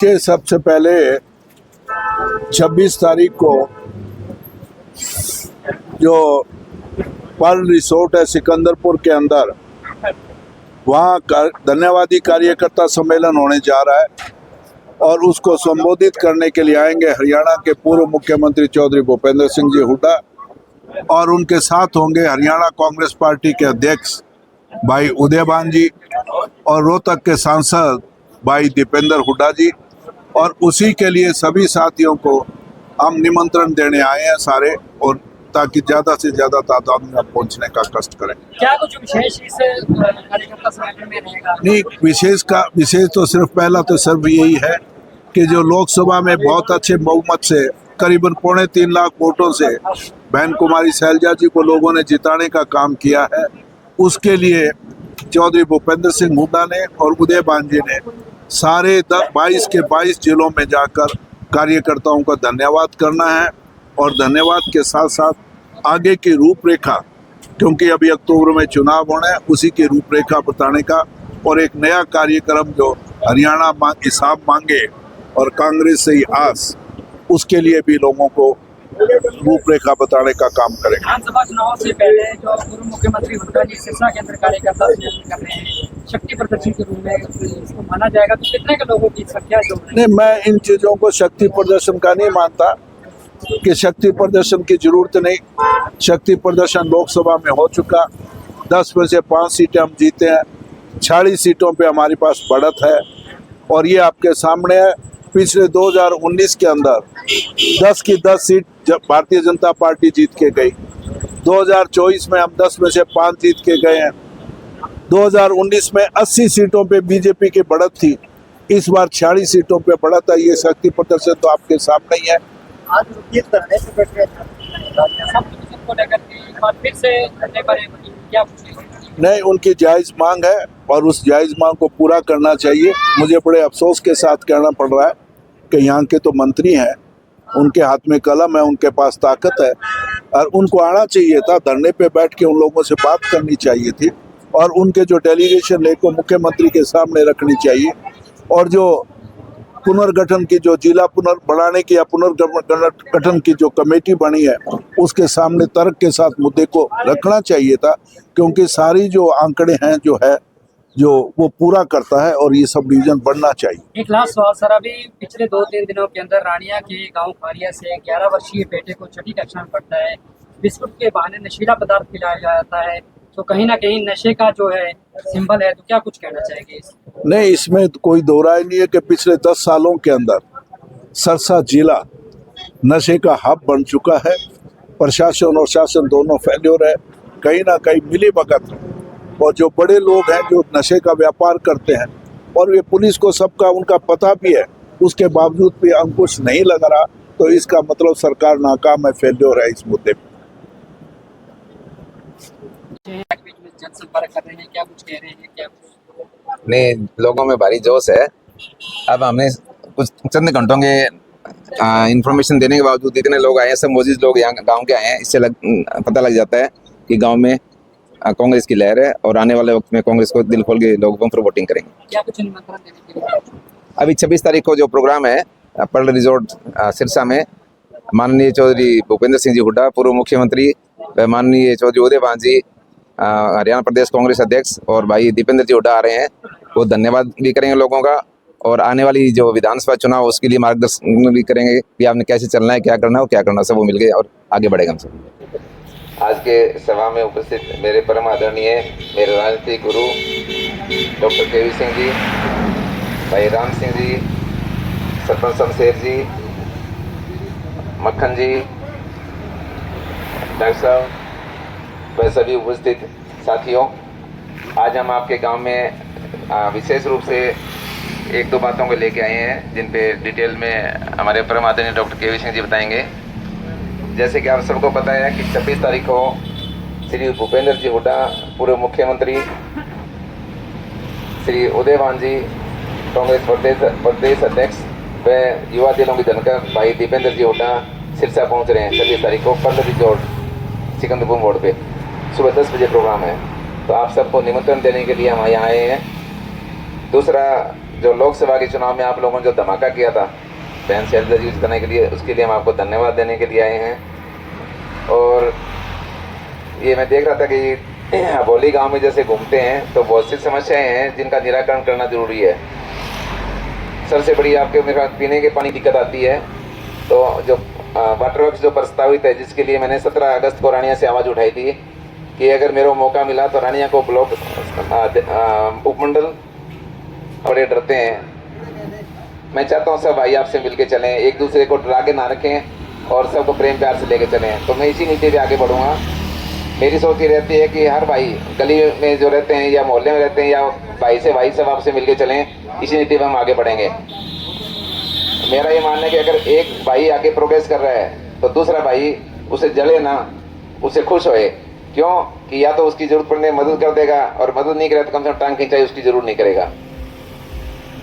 देखिए, सबसे पहले 26 तारीख को जो पर्ल रिसोर्ट है सिकंदरपुर के अंदर, वहाँ धन्यवादी कार्यकर्ता सम्मेलन होने जा रहा है और उसको संबोधित करने के लिए आएंगे हरियाणा के पूर्व मुख्यमंत्री चौधरी भूपेंद्र सिंह जी हुड्डा और उनके साथ होंगे हरियाणा कांग्रेस पार्टी के अध्यक्ष भाई उदयभान जी और रोहतक के सांसद भाई दीपेंद्र हुड्डा जी। और उसी के लिए सभी साथियों को हम निमंत्रण देने आए हैं सारे, और ताकि ज़्यादा से ज़्यादा तादाद में पहुंचने का कष्ट करें। क्या कुछ विशेष इस कार्यकर्ता सम्मेलन में रहेगा? नहीं, विशेष तो सिर्फ पहला तो सिर्फ यही है कि जो लोकसभा में बहुत अच्छे बहुमत से करीबन 3.25 लाख वोटों से बहन कुमारी शैलजा जी को लोगों ने जिताने का काम किया है, उसके लिए चौधरी भूपेंद्र सिंह हुड्डा ने और उदयभान जी ने सारे 22 के 22 जिलों में जाकर कार्यकर्ताओं का धन्यवाद करना है और धन्यवाद के साथ साथ आगे की रूपरेखा, क्योंकि अभी अक्टूबर में चुनाव होना है, उसी की रूपरेखा बताने का और एक नया कार्यक्रम जो हरियाणा हिसाब मांगे और कांग्रेस से ही आस, उसके लिए भी लोगों को रूपरेखा बताने का काम करेंगे। विधानसभा चुनाव से पहले जो पूर्व मुख्यमंत्री हुड्डा जी सिरसा के अंदर कार्यकर्ता सम्मेलन कर रहे हैं, शक्ति प्रदर्शन के रूप में इसको माना जाएगा, तो कितने के लोगों की संख्या जो नहीं, मैं इन चीज़ों को शक्ति प्रदर्शन का नहीं मानता कि शक्ति प्रदर्शन की जरूरत नहीं। शक्ति प्रदर्शन लोकसभा में हो चुका, 10 में से 5 सीटें हम जीते हैं, 40 सीटों पे हमारे पास बढ़त है और ये आपके सामने है। पिछले 2019 के अंदर 10 की 10 सीट जब भारतीय जनता पार्टी जीत के गई, 2024 में हम 10 में से 5 जीत के गए हैं, 2019 में 80 सीटों पे बीजेपी की बढ़त थी, इस बार 46 सीटों पे बढ़त है। ये शक्ति प्रदर्शन तो आपके सामने ही है। आज रुकिए करने से बैठ गए को लेकर के एक बार फिर से करने पर क्या नहीं, उनकी जायज़ मांग है और उस जायज़ मांग को पूरा करना चाहिए। मुझे बड़े अफसोस के साथ कहना पड़ रहा है कि यहाँ के तो मंत्री हैं, उनके हाथ में कलम है, उनके पास ताकत है और उनको आना चाहिए था, धरने पे बैठ के उन लोगों से बात करनी चाहिए थी और उनके जो डेलीगेशन है को मुख्यमंत्री के सामने रखनी चाहिए और जो पुनर्गठन की जो जिला बढ़ाने की या पुनर्गठन की जो कमेटी बनी है उसके सामने तर्क के साथ मुद्दे को रखना चाहिए था, क्योंकि सारी जो आंकड़े हैं जो वो पूरा करता है और ये सब डिवीजन बढ़ना चाहिए। एक लास्ट सवाल सर, अभी पिछले 2-3 दिनों के अंदर रानिया के गांव खारिया से 11 वर्षीय बेटे को छठी कक्षा में पढ़ता है, बिस्कुट के बहाने नशीला पदार्थ खिलाया जाता है, तो कहीं ना कहीं नशे का जो है सिंबल है, तो क्या कुछ कहना चाहेंगे? नहीं, इसमें कोई दो राय नहीं है कि पिछले 10 सालों के अंदर सिरसा जिला नशे का हब बन चुका है। प्रशासन और शासन दोनों फेल्योर है, कहीं ना कहीं मिली भगत और जो बड़े लोग हैं जो नशे का व्यापार करते हैं और ये पुलिस को सबका उनका पता भी है, उसके बावजूद भी अंकुश नहीं लग रहा, तो इसका मतलब सरकार नाकाम है, फेल्योर है इस मुद्दे पर। जनसंपर्क कर रहे हैं, क्या कुछ कह रहे हैं? क्या नहीं, लोगों में भारी जोश है। अब हमने कुछ चंद घंटों के इंफॉर्मेशन देने के बावजूद इतने लोग आए हैं, सब मोजिज लोग यहाँ गांव के आए हैं, इससे पता लग जाता है कि गांव में कांग्रेस की लहर है और आने वाले वक्त में कांग्रेस को दिल खोल के लोग पर वोटिंग करेंगे। क्या कुछ निमंत्रण देने के लिए? अभी 26 तारीख को जो प्रोग्राम है पर्ल रिजोर्ट सिरसा में, माननीय चौधरी भूपेंद्र सिंह जी हुड्डा पूर्व मुख्यमंत्री व माननीय चौधरी उदयभान जी हरियाणा प्रदेश कांग्रेस अध्यक्ष और भाई दीपेंद्र जी हुड्डा आ रहे हैं। वो धन्यवाद भी करेंगे लोगों का और आने वाली जो विधानसभा चुनाव उसके लिए मार्गदर्शन भी करेंगे कि आपने कैसे चलना है, क्या करना है और क्या करना, सब वो मिल गए और आगे बढ़ेगा हम सब। आज के सभा में उपस्थित मेरे परम आदरणीय मेरे राजनीतिक गुरु डॉक्टर केवी सिंह जी, भाई राम सिंह जी, सरपंच शमशेर जी, मक्खन जी, डॉक्टर साहब व सभी उपस्थित साथियों, आज हम आपके गांव में विशेष रूप से 1-2 बातों को लेके आए हैं जिन पे डिटेल में हमारे परम आदरणीय डॉक्टर केवी सिंह जी बताएंगे। जैसे कि आप सबको पता है कि 26 तारीख को श्री भूपेंद्र जी हुड्डा पूर्व मुख्यमंत्री, श्री उदयभान जी कांग्रेस प्रदेश अध्यक्ष व युवा दिलों की धनकर भाई दीपेंद्र जी हुड्डा सिरसा पहुंच रहे हैं 26 तारीख को पर्ल रिजोर्ट सिकंदरपुर मोड़ पे। सुबह 10 बजे प्रोग्राम है, तो आप सबको निमंत्रण देने के लिए हम यहाँ आए हैं। दूसरा, जो लोकसभा के चुनाव में आप लोगों ने जो धमाका किया था बहन शैलजा जी जिताने के लिए, उसके लिए हम आपको धन्यवाद देने के लिए आए हैं। और ये मैं देख रहा था कि अबोली गांव में जैसे घूमते हैं तो बहुत सी समस्याएं हैं जिनका निराकरण करना जरूरी है। सबसे बड़ी आपके मेरे पीने के पानी दिक्कत आती है, तो जो वाटर वर्क्स जो प्रस्तावित है, जिसके लिए मैंने 17 अगस्त को रानिया से आवाज़ उठाई थी कि अगर मेरे को मौका मिला तो रानिया को ब्लॉक उपमंडल, बड़े डरते हैं। मैं चाहता हूँ सब भाई आपसे मिलके चलें, एक दूसरे को डरा के ना रखें और सबको प्रेम प्यार से लेके चलें। तो मैं इसी नीति पे आगे बढ़ूँगा। मेरी सोच ये रहती है कि हर भाई गली में जो रहते हैं या मोहल्ले में रहते हैं या भाई से भाई सब आपसे मिलके चलें, इसी नीति पे हम आगे बढ़ेंगे। मेरा ये मानना है कि अगर एक भाई आगे प्रोग्रेस कर रहा है तो दूसरा भाई उसे जले ना, उसे खुश होए। क्यों कि या तो उसकी जरूरत पड़ने मदद कर देगा, और मदद नहीं करे तो कम से कम टांग खिंचाई उसकी जरूर नहीं करेगा।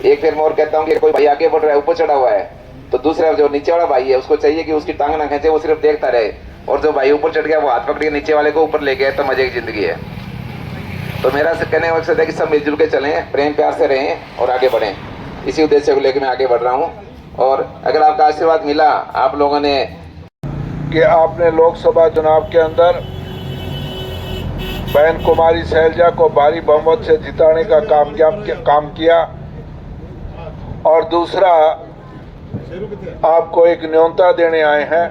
एक फिर मैं और कहता हूँ कि कोई भाई आगे बढ़ रहा है, ऊपर चढ़ा हुआ है, तो दूसरा जो नीचे वाला भाई है उसको चाहिए कि उसकी टांग ना खींचे, वो सिर्फ देखता रहे। और जो भाई ऊपर चढ़ गया वो हाथ पकड़ के नीचे वाले को ऊपर ले गया, तो मजे की जिंदगी है। तो मेरा कहने का मकसद है कि सब मिलजुल के चलें, प्रेम प्यार से रहें और आगे बढ़ें। इसी उद्देश्य को लेकर मैं आगे बढ़ रहा हूँ। और अगर आपका आशीर्वाद मिला आप लोगों ने कि आपने लोकसभा चुनाव के अंदर बहन कुमारी शैलजा को भारी बहुमत से जिताने का काम किया, और दूसरा आपको एक न्योता देने आए हैं।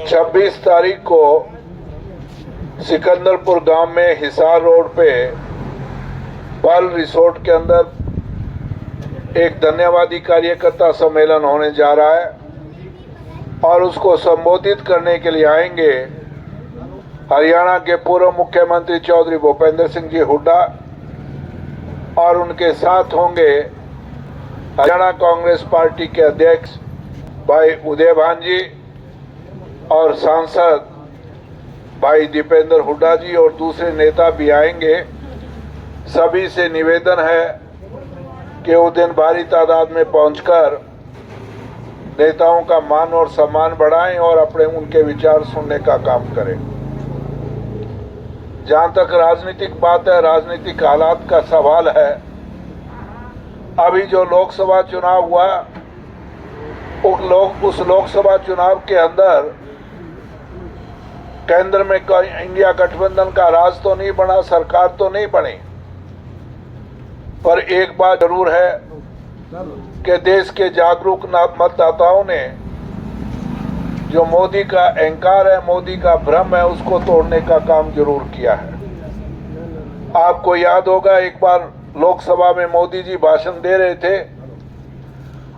26 तारीख को सिकंदरपुर गांव में हिसार रोड पे पल रिसोर्ट के अंदर एक धन्यवादी कार्यकर्ता सम्मेलन होने जा रहा है, और उसको संबोधित करने के लिए आएंगे हरियाणा के पूर्व मुख्यमंत्री चौधरी भूपेंद्र सिंह जी हुड्डा, और उनके साथ होंगे हरियाणा कांग्रेस पार्टी के अध्यक्ष भाई उदय भान जी और सांसद भाई दीपेंद्र हुड्डा जी, और दूसरे नेता भी आएंगे। सभी से निवेदन है कि वो दिन भारी तादाद में पहुंचकर नेताओं का मान और सम्मान बढ़ाएं और अपने उनके विचार सुनने का काम करें। जहां तक राजनीतिक बात है, राजनीतिक हालात का सवाल है, अभी जो लोकसभा चुनाव हुआ उस लोकसभा चुनाव के अंदर केंद्र में इंडिया गठबंधन का राज तो नहीं बना, सरकार तो नहीं बनी, पर एक बात जरूर है कि देश के जागरूक मतदाताओं ने जो मोदी का अहंकार है, मोदी का भ्रम है, उसको तोड़ने का काम जरूर किया है। आपको याद होगा एक बार लोकसभा में मोदी जी भाषण दे रहे थे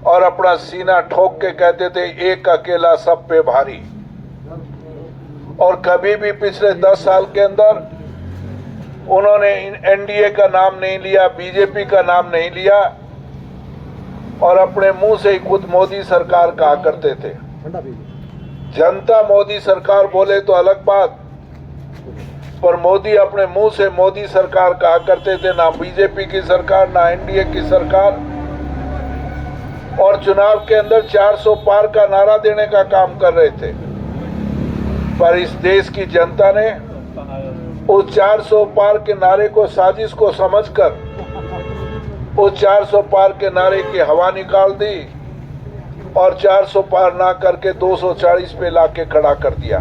और अपना सीना ठोक के कहते थे एक अकेला सब पे भारी। और कभी भी पिछले 10 साल के अंदर उन्होंने एनडीए का नाम नहीं लिया, बीजेपी का नाम नहीं लिया, और अपने मुंह से ही खुद मोदी सरकार कहा करते थे। जनता मोदी सरकार बोले तो अलग बात, पर मोदी अपने मुंह से मोदी सरकार कहा करते थे, ना बीजेपी की सरकार ना एनडीए की सरकार। और चुनाव के अंदर 400 पार का नारा देने का काम कर रहे थे, पर इस देश की जनता ने उस 400 पार के नारे को साजिश को समझकर उस 400 पार के नारे की हवा निकाल दी और 400 पार ना करके 240 पे लाके खड़ा कर दिया।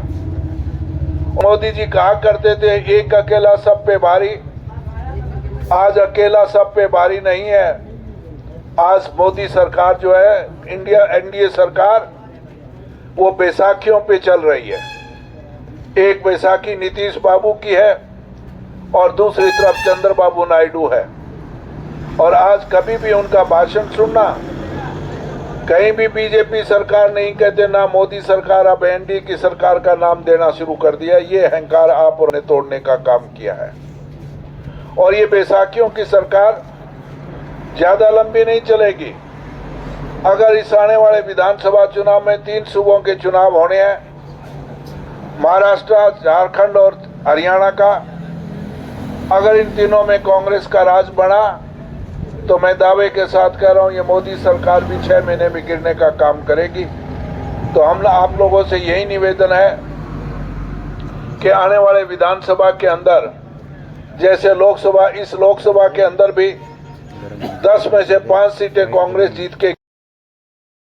मोदी जी कहा करते थे एक अकेला सब पे भारी। आज अकेला सब पे भारी नहीं है। आज मोदी सरकार जो है, एनडीए सरकार, वो बैसाखियों पे चल रही है। एक बैसाखी नीतीश बाबू की है और दूसरी तरफ चंद्रबाबू नायडू है। और आज कभी भी उनका भाषण सुनना, कहीं भी बीजेपी सरकार नहीं कहते, ना मोदी सरकार, अब एनडीए की सरकार का नाम देना शुरू कर दिया। ये अहंकार आप और ने तोड़ने का काम किया है। और ये बैसाखियों की सरकार ज्यादा लंबी नहीं चलेगी। अगर इस आने वाले विधानसभा चुनाव में 3 सूबों के चुनाव होने हैं, महाराष्ट्र, झारखंड और हरियाणा का, अगर इन तीनों में कांग्रेस का राज बना तो मैं दावे के साथ कह रहा हूं ये मोदी सरकार भी 6 महीने में गिरने का काम करेगी। तो हम आप लोगों से यही निवेदन है कि आने वाले विधानसभा के अंदर, जैसे लोकसभा, इस लोकसभा के अंदर भी 10 में से 5 सीटें कांग्रेस जीत के